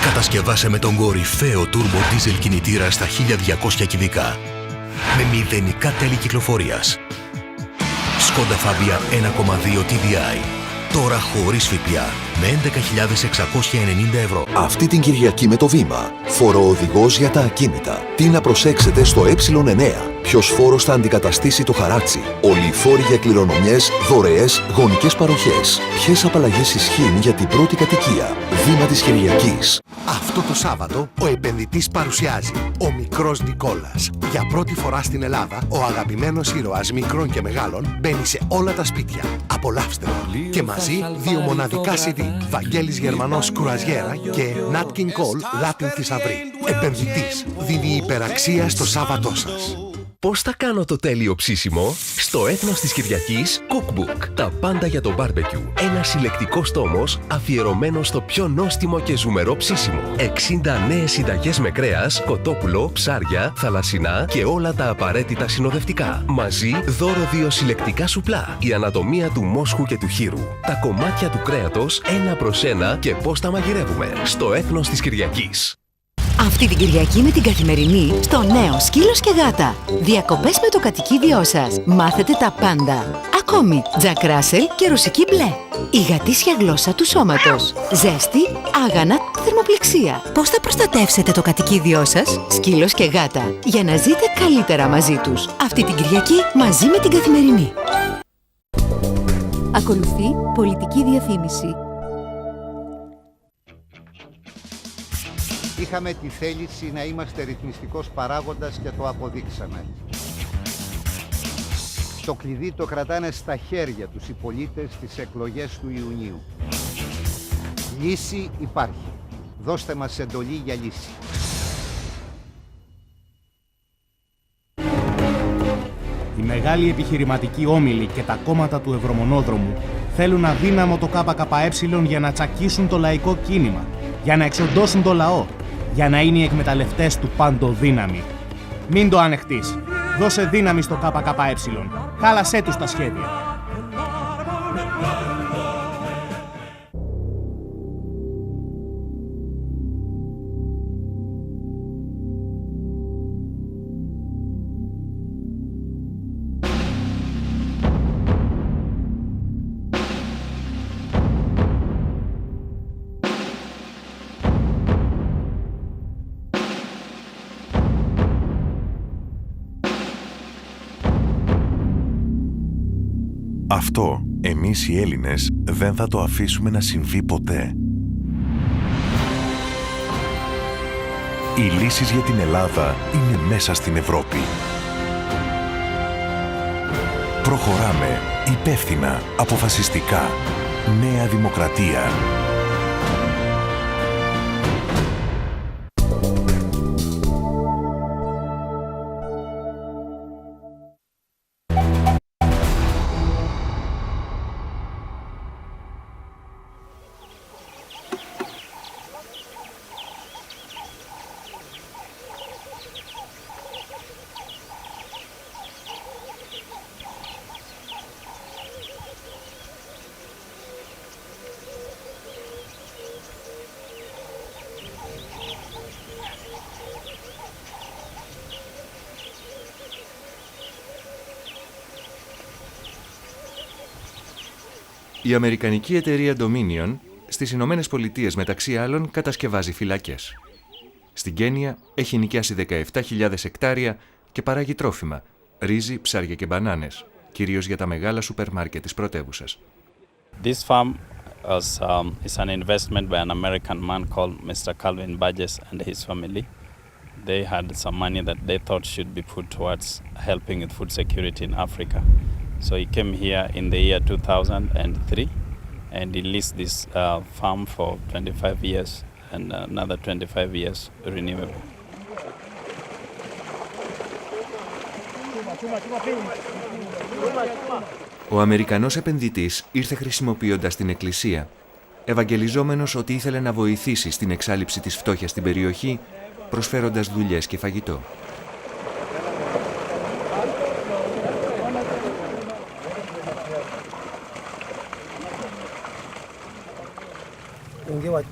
Κατασκευάσε με τον κορυφαίο turbo diesel κινητήρα στα 1200 κυβικά με μηδενικά τέλη κυκλοφορίας. Skoda Fabia 1,2 TDI. Τώρα χωρίς ΦΠΑ με 11.690 ευρώ. Αυτή την Κυριακή με το Βήμα. Φοροοδηγός για τα ακίνητα. Τι να προσέξετε στο Ε9. Ποιος φόρος θα αντικαταστήσει το χαράτσι. Όλοι οι φόροι για κληρονομιές, δωρεές, γονικές παροχές. Ποιες απαλλαγές ισχύουν για την πρώτη κατοικία. Βήμα της Κυριακής. Αυτό το Σάββατο ο επενδυτής παρουσιάζει ο Μικρός Νικόλας. Για πρώτη φορά στην Ελλάδα, ο αγαπημένος ήρωας μικρών και μεγάλων μπαίνει σε όλα τα σπίτια. Απολαύστε το. Και μαζί δύο μοναδικά CD. Βαγγέλης Γερμανός Κουραζιέρα και Nat King Cole Latin Θησαυρή. Επενδυτής δίνει υπεραξία στο Σάββατό σας. Πώς θα κάνω το τέλειο ψήσιμο? Στο Έθνος της Κυριακής Cookbook. Τα πάντα για το μπάρμπεκιου. Ένα συλλεκτικός τόμος αφιερωμένο στο πιο νόστιμο και ζουμερό ψήσιμο. 60 νέες συνταγές με κρέας, κοτόπουλο, ψάρια, θαλασσινά και όλα τα απαραίτητα συνοδευτικά. Μαζί δώρο 2 συλλεκτικά σουπλά. Η ανατομία του μόσχου και του χείρου. Τα κομμάτια του κρέατος 1 προς 1 και πώς τα μαγειρεύουμε. Στο Έθνος της Κυριακής. Αυτή την Κυριακή με την Καθημερινή στο νέο Σκύλος και Γάτα. Διακοπές με το κατοικίδιό σας. Μάθετε τα πάντα. Ακόμη Jack Russell και ρωσική μπλε. Η γατήσια γλώσσα του σώματος. Ζέστη, άγανα, θερμοπληξία. Πώς θα προστατεύσετε το κατοικίδιό σας? Σκύλος και Γάτα. Για να ζείτε καλύτερα μαζί τους. Αυτή την Κυριακή μαζί με την Καθημερινή. Ακολουθεί πολιτική διαφήμιση. Είχαμε τη θέληση να είμαστε ρυθμιστικός παράγοντας και το αποδείξαμε. Το κλειδί το κρατάνε στα χέρια τους οι πολίτες στις εκλογές του Ιουνίου. Λύση υπάρχει. Δώστε μας εντολή για λύση. Οι μεγάλοι επιχειρηματικοί όμιλοι και τα κόμματα του Ευρωμονόδρομου θέλουν αδύναμο το ΚΚΕ για να τσακίσουν το λαϊκό κίνημα, για να εξοντώσουν το λαό, για να είναι οι εκμεταλλευτές του παντοδύναμη. Μην το ανεχτείς. Δώσε δύναμη στο ΚΚΕ. Χάλασέ τους τα σχέδια. Αυτό εμείς οι Έλληνες δεν θα το αφήσουμε να συμβεί ποτέ. Οι λύσεις για την Ελλάδα είναι μέσα στην Ευρώπη. Προχωράμε υπεύθυνα, αποφασιστικά. Νέα Δημοκρατία. Η αμερικανική εταιρεία Dominion στις Ηνωμένες Πολιτείες μεταξύ άλλων κατασκευάζει φυλακές. Στην Κένια έχει νοικιάσει 17.000 εκτάρια και παράγει τρόφιμα, ρύζι, ψάρια και μπανάνες, κυρίως για τα μεγάλα σούπερ μάρκετ της πρωτεύουσας. This farm is an investment by an American man called Mr. Calvin Burgess and his family. They had some money that they thought should be put towards helping with food security in Africa. So he came here in the year 2003 and he leased this farm for 25 years and another 25 years renewable. Ο Αμερικανός επενδυτής ήρθε χρησιμοποιώντας την εκκλησία, ευαγγελιζόμενος ότι ήθελε να βοηθήσει στην εξάλειψη της φτώχειας στην περιοχή, προσφέροντας δουλειές και φαγητό.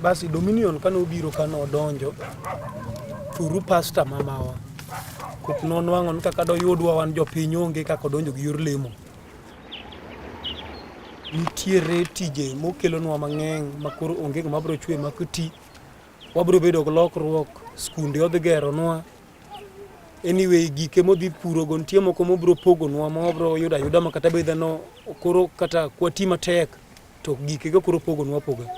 Basi Dominion kano biro kano donjo turu pasta mamawa kok non wangon kaka do yudwa wan jopiny onge kaka donjo gi yor lemo. Nitiere tije mokelonwa mang'eny makoro onge gima biro chwe makuti wabiro bedo gi lokruok skunde odhi geronwa. Anyway gike modhi puro go nitie moko mobiro pogonwa ma wabiro yudo ayuda ma kata bedhano koro kata kwati matek to gike go koro pogonwa poga.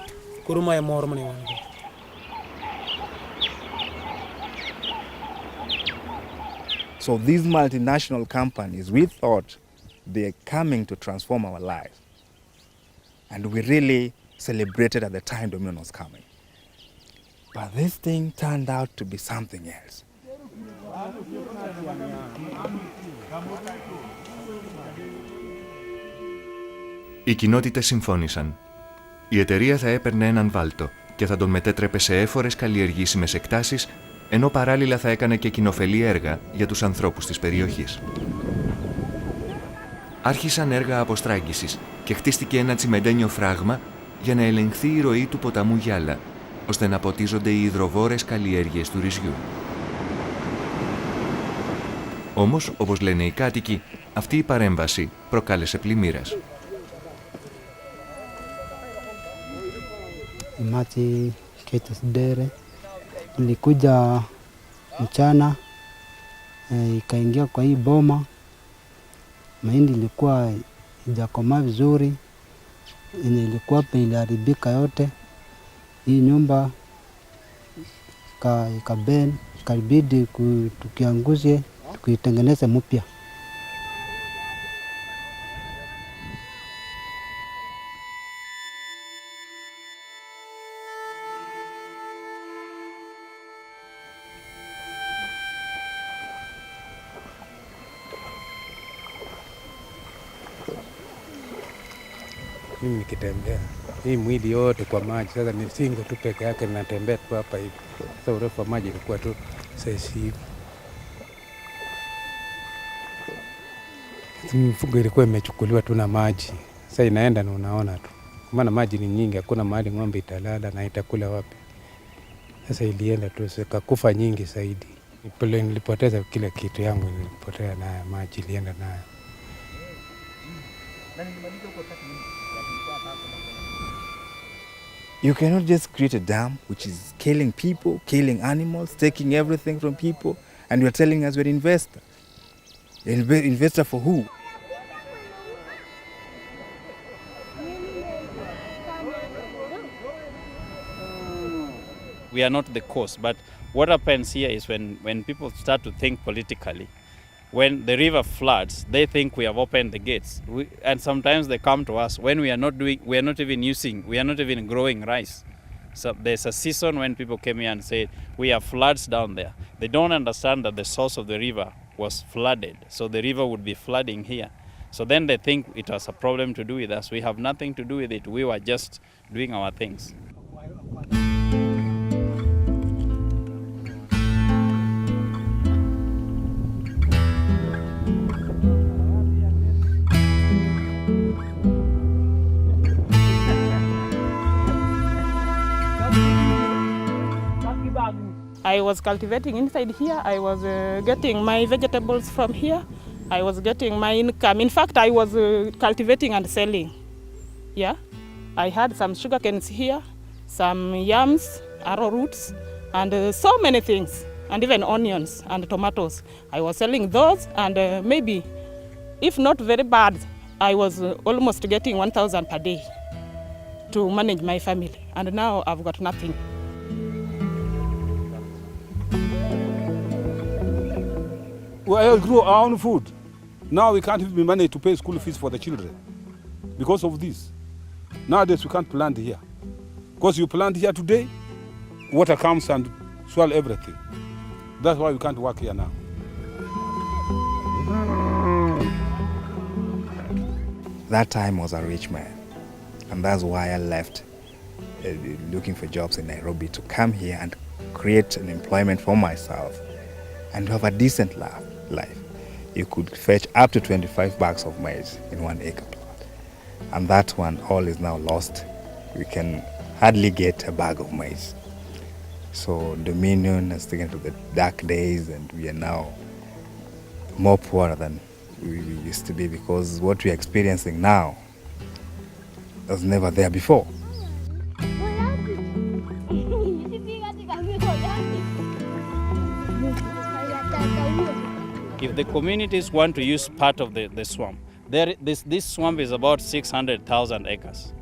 So these multinational companies, we thought they're coming to transform our lives. And we really celebrated at the time Dominion was coming. But this thing turned out to be something else. Οι κοινότητες συμφώνησαν. Η εταιρεία θα έπαιρνε έναν βάλτο και θα τον μετέτρεπε σε έφορες καλλιεργήσιμες εκτάσεις, ενώ παράλληλα θα έκανε και κοινοφελή έργα για τους ανθρώπους της περιοχής. Άρχισαν έργα αποστράγγισης και χτίστηκε ένα τσιμεντένιο φράγμα για να ελεγχθεί η ροή του ποταμού Γιάλα, ώστε να ποτίζονται οι υδροβόρες καλλιέργειες του ρυζιού. Όμως, όπως λένε οι κάτοικοι, αυτή η παρέμβαση προκάλεσε πλημμύρας. Maji Dere ilikuja mchana ikaingia kwa hii boma. Mahindi ilikuwa ijakomaa vizuri, yenye ilikuwa pe iliharibika yote. Hii nyumba ikaribidi tukianguze tukuitengeneze mpya. mimi nikitembea hii mwili yote kwa maji. Sasa ni singo tu peke yake ninatembea tu hapa hivi. Sasa urefu wa maji ilikuwa tu sasa hivi. Mifugo ilikuwa imechukuliwa tu na maji. Sasa inaenda na unaona tu. Maana maji ni nyingi, hakuna mahali ng'ombe italala na itakula wapi. Sasa ilienda tu sikakufa nyingi zaidi. Nilipoteza kila kitu yangu, nilipotea nayo, maji ilienda nayo. You cannot just create a dam which is killing people, killing animals, taking everything from people, and you're telling us we're an investor. Investor for who? We are not the cause, but what happens here is when people start to think politically, when the river floods, they think we have opened the gates. And sometimes they come to us when we are not even growing rice. So there's a season when people came here and said, we have floods down there. They don't understand that the source of the river was flooded. So the river would be flooding here. So then they think it was a problem to do with us. We have nothing to do with it. We were just doing our things. I was cultivating inside here. I was getting my vegetables from here. I was getting my income. In fact, I was cultivating and selling. Yeah, I had some sugar canes here, some yams, arrowroots, and so many things, and even onions and tomatoes. I was selling those, and maybe, if not very bad, I was almost getting 1,000 per day to manage my family. And now I've got nothing. We grew our own food. Now we can't even manage to pay school fees for the children because of this. Nowadays we can't plant here. Because you plant here today, water comes and swallow everything. That's why we can't work here now. That time I was a rich man, and that's why I left looking for jobs in Nairobi to come here and create an employment for myself and to have a decent life. You could fetch up to 25 bags of maize in 1 acre plot. And that one, all is now lost. We can hardly get a bag of maize. So Dominion has taken to the dark days, and we are now more poorer than we used to be, because what we are experiencing now was never there before. If the communities want to use part of the swamp, this swamp is about 600,000 acres.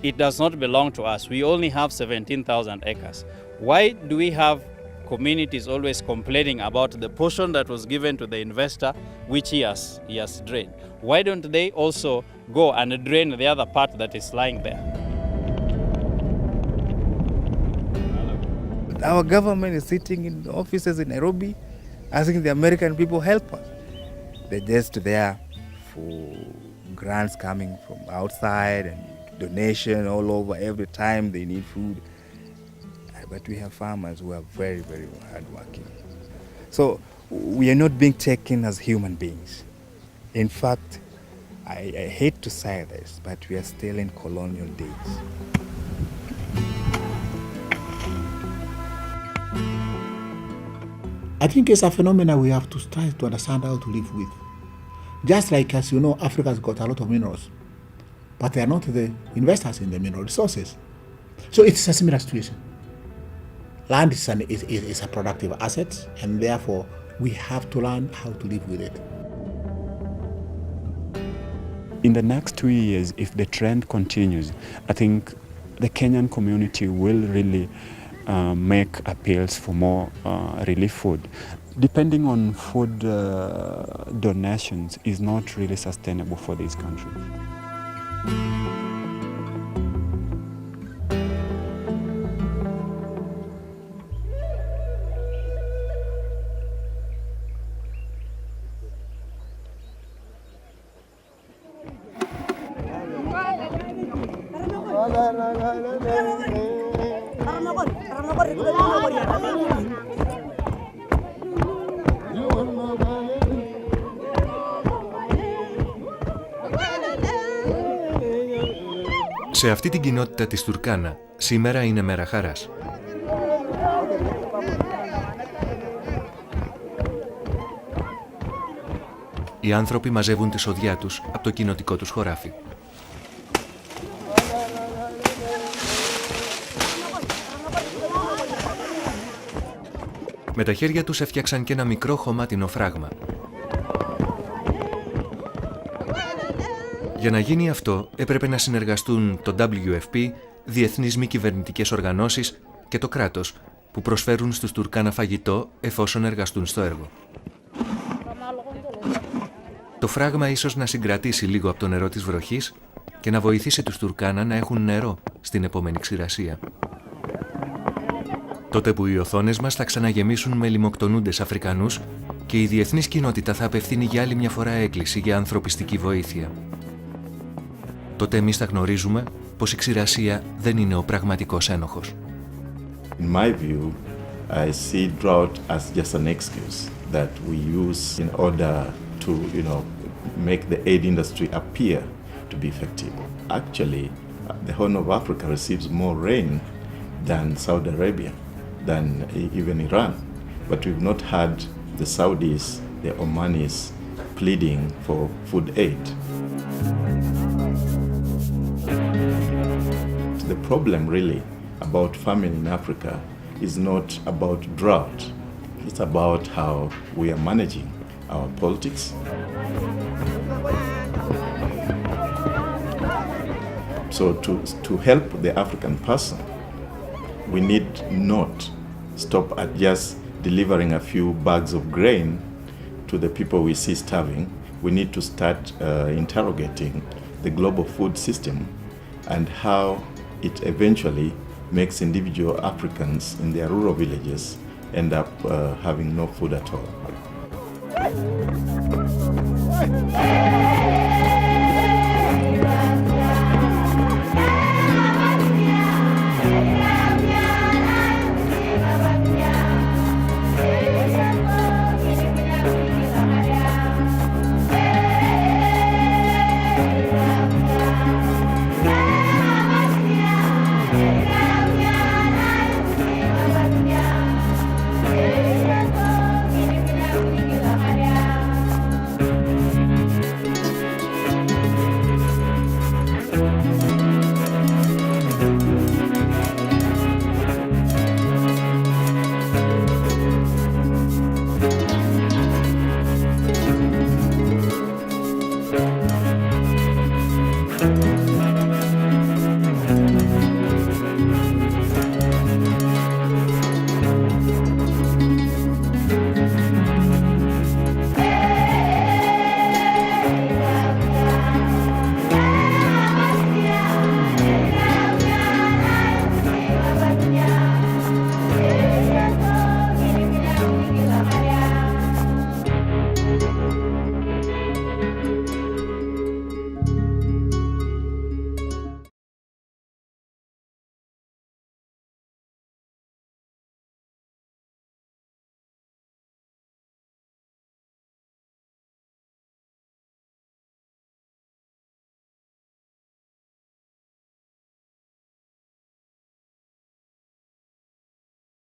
It does not belong to us. We only have 17,000 acres. Why do we have communities always complaining about the portion that was given to the investor, which he has drained? Why don't they also go and drain the other part that is lying there? Our government is sitting in offices in Nairobi asking the American people help us. They're just there for grants coming from outside and donation all over every time they need food. But we have farmers who are very, very hardworking. So we are not being taken as human beings. In fact, I hate to say this, but we are still in colonial days. I think it's a phenomenon we have to try to understand how to live with. Just like, as you know, Africa's got a lot of minerals, but they are not the investors in the mineral resources. So it's a similar situation. Land is a productive asset, and therefore we have to learn how to live with it. In the next 2 years, if the trend continues, I think the Kenyan community will really make appeals for more relief food. Depending on food donations is not really sustainable for this country. Σε αυτή την κοινότητα της Τουρκάνα, σήμερα είναι μέρα χαράς. Οι άνθρωποι μαζεύουν τη σοδιά τους από το κοινοτικό τους χωράφι. Με τα χέρια τους έφτιαξαν και ένα μικρό χωμάτινο φράγμα. Για να γίνει αυτό, έπρεπε να συνεργαστούν το WFP, διεθνείς μη κυβερνητικές οργανώσεις και το κράτος, που προσφέρουν στους Τουρκάνα φαγητό εφόσον εργαστούν στο έργο. Το φράγμα ίσως να συγκρατήσει λίγο από το νερό της βροχής και να βοηθήσει τους Τουρκάνα να έχουν νερό στην επόμενη ξηρασία. Τότε που οι οθόνες μας θα ξαναγεμίσουν με λιμοκτονούντες Αφρικανούς και η διεθνής κοινότητα θα απευθύνει για άλλη μια φορά έκκληση για ανθρωπιστική βοήθεια. Τότε εμείς θα γνωρίζουμε πως η ξηρασία δεν είναι ο πραγματικός ένοχος. In my view, I see drought as just an excuse that we use in order to, make the aid industry appear to be effective. Actually, the Horn of Africa receives more rain than Saudi Arabia, than even Iran. But we've not had the Saudis, the Omanis pleading for food aid. The problem really about famine in Africa is not about drought. It's about how we are managing our politics. So to help the African person, we need not stop at just delivering a few bags of grain to the people we see starving. We need to start interrogating the global food system and how it eventually makes individual Africans in their rural villages end up having no food at all.